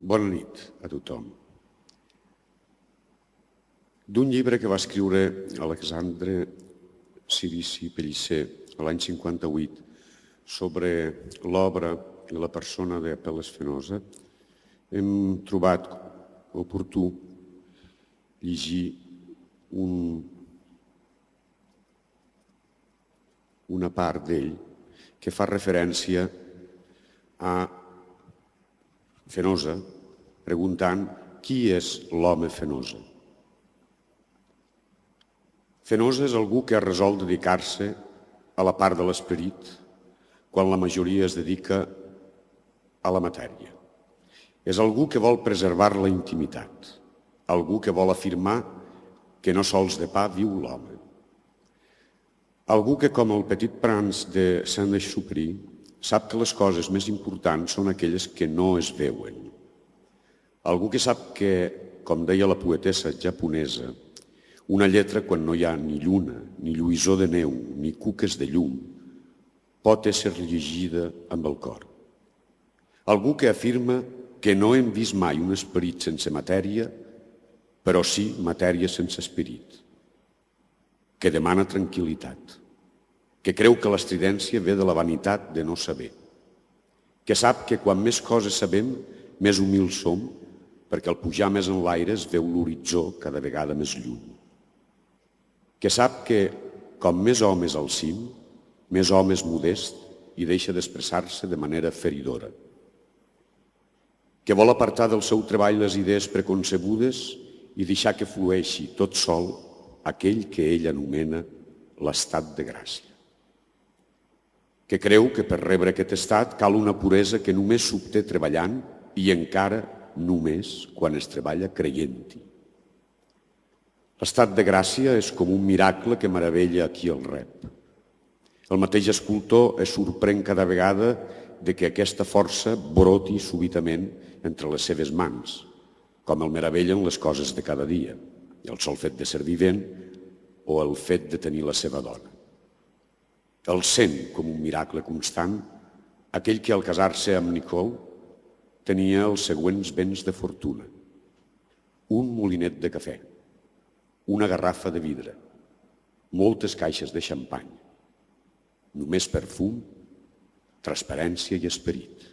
Bona nit a tothom. D'un llibre que va escriure Alexandre Cirici Pellicer l'any 58 sobre l'obra i la persona d'Apel·les Fenosa, hem trobat oportú llegir una part d'ell que fa referència a Fenosa, preguntant qui és l'home Fenosa. Fenosa és algú que ha resolt dedicar-se a la part de l'esperit quan la majoria es dedica a la matèria. És algú que vol preservar la intimitat, algú que vol afirmar que no sols de pa viu l'home. Algú que, com el petit prince de Saint-Exupéry, sap que les coses més importants són aquelles que no es veuen. Algú que sap que, com deia la poetessa japonesa, una lletra quan no hi ha ni lluna, ni lluïssor de neu, ni cuques de llum, pot ésser llegida amb el cor. Algú que afirma que no hem vist mai un esperit sense matèria, però sí matèria sense esperit, que demana tranquil·litat, que creu que l'estridència ve de la vanitat de no saber, que sap que quan més coses sabem, més humils som, perquè al pujar més en l'aire es veu l'horitzó cada vegada més lluny, que sap que, com més home és al cim, més home és modest i deixa d'expressar-se de manera feridora, que vol apartar del seu treball les idees preconcebudes i deixar que flueixi tot sol aquell que ell anomena l'estat de gràcia, que creu que per rebre aquest estat cal una puresa que només s'obté treballant i encara només quan es treballa creient-hi. L'estat de gràcia és com un miracle que meravella a qui el rep. El mateix escultor es sorprèn cada vegada de que aquesta força broti súbitament entre les seves mans, com el meravellen les coses de cada dia, el sol fet de ser vivent o el fet de tenir la seva dona. El sent com un miracle constant aquell que al casar-se amb Nicole tenia els següents béns de fortuna: un molinet de cafè, una garrafa de vidre, moltes caixes de xampany, només perfum, transparència i esperit.